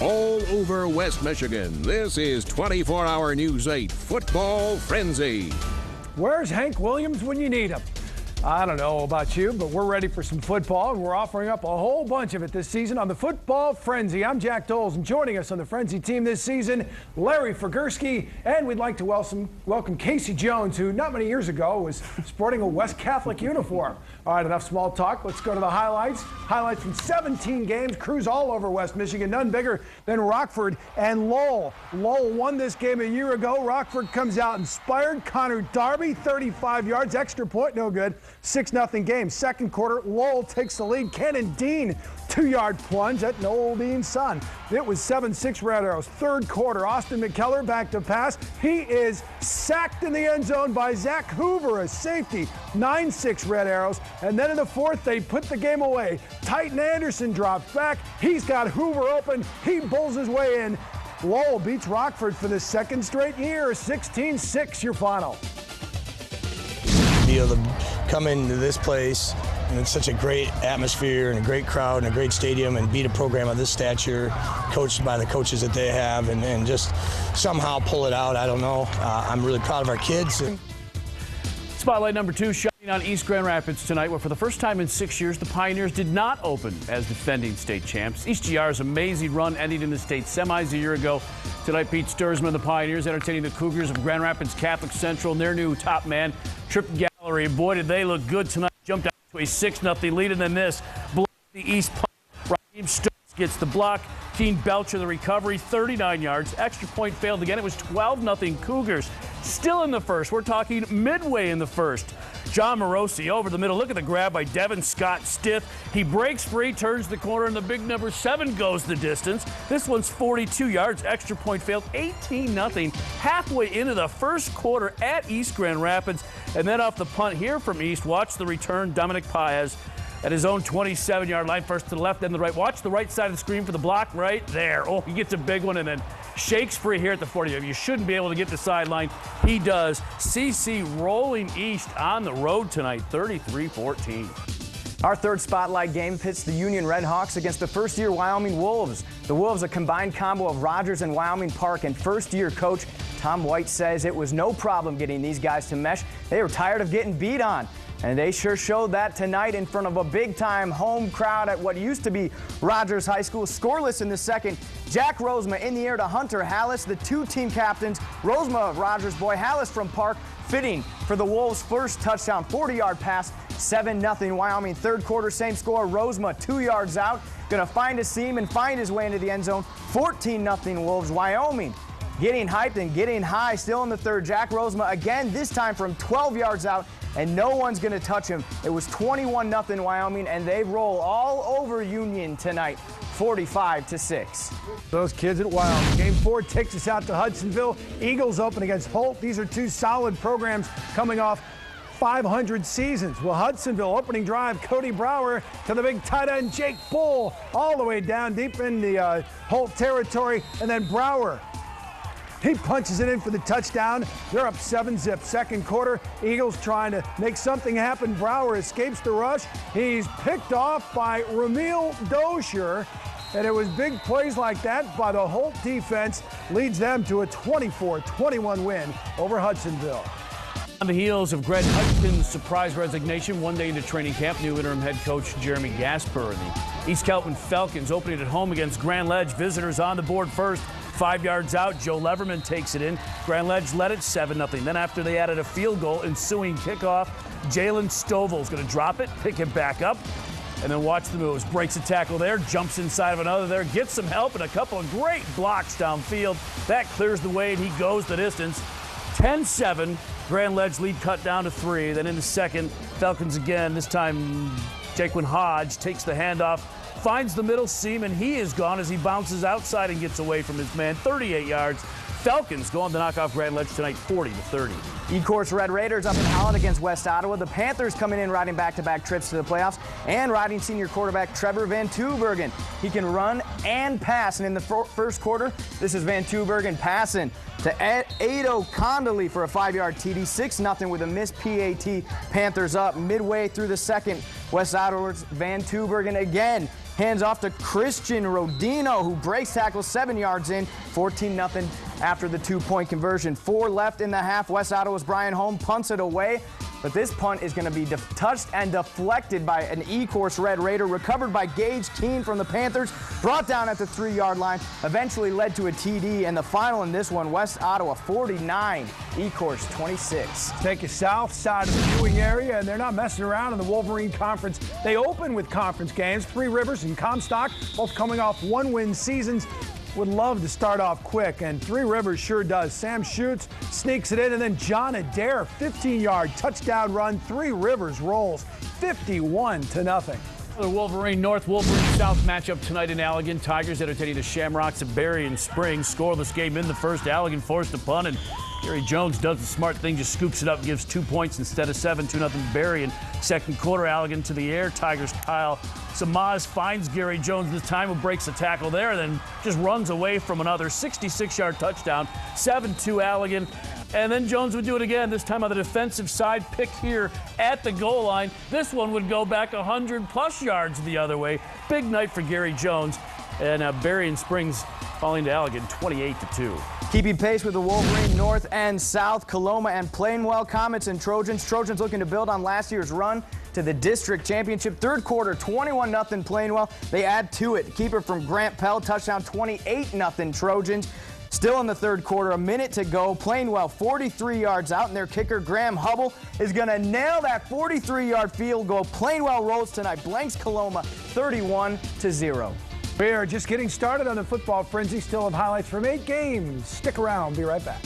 all over West Michigan. This is 24-hour News 8 Football Frenzy. Where's Hank Williams when you need him? I don't know about you, but we're ready for some football, and we're offering up a whole bunch of it this season on the Football Frenzy. I'm Jack Doles, and joining us on the Frenzy team this season, Larry Figursky, and we'd like to welcome Casey Jones, who not many years ago was sporting a West Catholic uniform. All right, enough small talk. Let's go to the highlights. Highlights from 17 games, crews all over West Michigan, none bigger than Rockford and Lowell. Lowell won this game a year ago. Rockford comes out inspired. Connor Darby, 35 yards, extra point, no good. 6-0 game. Second quarter, Lowell takes the lead. Cannon Dean, 2-yard plunge at Noel Dean's son. It was 7-6 Red Arrows. Third quarter, Austin McKellar back to pass. He is sacked in the end zone by Zach Hoover, a safety. 9-6 Red Arrows. And then in the fourth, they put the game away. Titan Anderson drops back. He's got Hoover open. He bulls his way in. Lowell beats Rockford for the second straight year. 16-6 your final. Be able to come into this place, and it's such a great atmosphere and a great crowd and a great stadium, and beat a program of this stature, coached by the coaches that they have, and just somehow pull it out. I don't know. I'm really proud of our kids. Spotlight number 2 shining on East Grand Rapids tonight, where for the first time in 6 years, the Pioneers did not open as defending state champs. East GR's amazing run ending in the state semis a year ago. Tonight, Pete Sturzman, the Pioneers, entertaining the Cougars of Grand Rapids Catholic Central and their new top man, Trip Gallery. Boy, did they look good tonight. Jumped out to a 6-0 lead, and then this. Blows the East punt. Raheem Stokes gets the block. Keen Belcher the recovery, 39 yards. Extra point failed again. It was 12-0 Cougars. Still in the first. We're talking midway in the first. John Morosi over the middle. Look at the grab by Devin Scott Stiff. He breaks free, turns the corner, and the big number 7 goes the distance. This one's 42 yards. Extra point failed. 18-0. Halfway into the first quarter at East Grand Rapids. And then off the punt here from East, watch the return. Dominic Paez at his own 27-yard line, first to the left, then the right. Watch the right side of the screen for the block right there. Oh, he gets a big one and then shakes free here at the 40. You shouldn't be able to get the sideline. He does. CC rolling East on the road tonight, 33-14. Our third spotlight game pits the Union Redhawks against the first-year Wyoming Wolves. The Wolves, a combined combo of Rogers and Wyoming Park, and first-year coach Tom White says it was no problem getting these guys to mesh. They were tired of getting beat on. And they sure showed that tonight in front of a big-time home crowd at what used to be Rogers High School. Scoreless in the second. Jack Rosema in the air to Hunter Hallis, the two team captains. Rosema, Rogers boy, Hallis from Park, fitting for the Wolves' first touchdown. 40-yard pass, 7-0 Wyoming. Third quarter, same score. Rosema 2 yards out. Going to find a seam and find his way into the end zone. 14-0 Wolves. Wyoming getting hyped and getting high still in the third. Jack Rosema again, this time from 12 yards out, and no one's going to touch him. It was 21-0 Wyoming, and they roll all over Union tonight, 45-6. Those kids at Wyoming. Game 4 takes us out to Hudsonville. Eagles open against Holt. These are two solid programs coming off 500 seasons. Well, Hudsonville opening drive, Cody Brower to the big tight end, Jake Bull, all the way down deep in the Holt territory, and then Brower, he punches it in for the touchdown. They're up 7-zip. Second quarter, Eagles trying to make something happen. Brower escapes the rush. He's picked off by Ramil Dozier, and it was big plays like that by the Holt defense leads them to a 24-21 win over Hudsonville. On the heels of Greg Hutchinson's surprise resignation, one day into training camp, new interim head coach Jeremy Gasper. The East Kelton Falcons opening at home against Grand Ledge. Visitors on the board first. 5 yards out, Joe Leverman takes it in. Grand Ledge led it 7-0. Then after they added a field goal, ensuing kickoff, Jalen Stovall's going to drop it, pick it back up, and then watch the moves. Breaks a tackle there, jumps inside of another there, gets some help and a couple of great blocks downfield. That clears the way, and he goes the distance. 10-7, Grand Ledge lead cut down to 3. Then in the second, Falcons again, this time Jaquin Hodge takes the handoff, finds the middle seam, and he is gone as he bounces outside and gets away from his man. 38 yards, Falcons go on to knock off Grand Ledge tonight 40-30. E-Course Red Raiders up in Holland against West Ottawa. The Panthers coming in riding back-to-back trips to the playoffs and riding senior quarterback Trevor Van Tubergen. He can run and pass, and in the first quarter, this is Van Tubergen passing to Ado Condoley for a 5-yard TD, 6-0 with a missed PAT. Panthers up midway through the second. West Ottawa's Van Tubergen again hands off to Christian Rodino, who breaks tackle 7 yards in, 14-0 after the 2-point conversion. 4 left in the half. West Ottawa's Brian Holm punts it away, but this punt is going to be touched and deflected by an E-Course Red Raider, recovered by Gage Keene from the Panthers, brought down at the 3-yard line, eventually led to a TD, and the final in this one, West Ottawa 49, E-Course 26. Take you south side of the Ewing area, and they're not messing around in the Wolverine Conference. They open with conference games. Three Rivers and Comstock, both coming off 1-win seasons. Would love to start off quick, and Three Rivers sure does. Sam shoots, sneaks it in, and then John Adair, 15-yard touchdown run. Three Rivers rolls 51-0. The Wolverine North, Wolverine South matchup tonight in Allegan. Tigers entertaining the Shamrocks at Berrien Springs. Scoreless game in the first. Allegan forced a punt, and Gary Jones does the smart thing, just scoops it up and gives 2 points instead of 7. 2-0 Berrien. Second quarter, Allegan to the air. Tigers Kyle Samaz finds Gary Jones this time, who breaks the tackle there, and then just runs away from another 66-yard touchdown. 7-2 Allegan. And then Jones would do it again, this time on the defensive side, picked here at the goal line. This one would go back 100-plus yards the other way. Big night for Gary Jones. And Berrien Springs falling to Allegan 28-2. Keeping pace with the Wolverine North and South, Coloma and Plainwell, Comets and Trojans. Trojans looking to build on last year's run to the district championship. Third quarter, 21-0 Plainwell. They add to it. Keeper from Grant Pell, touchdown, 28-0 Trojans. Still in the third quarter, a minute to go. Plainwell 43 yards out, and their kicker, Graham Hubble, is going to nail that 43-yard field goal. Plainwell rolls tonight, blanks Coloma 31-0. We are just getting started on the Football Frenzy. Still have highlights from 8 games. Stick around. Be right back.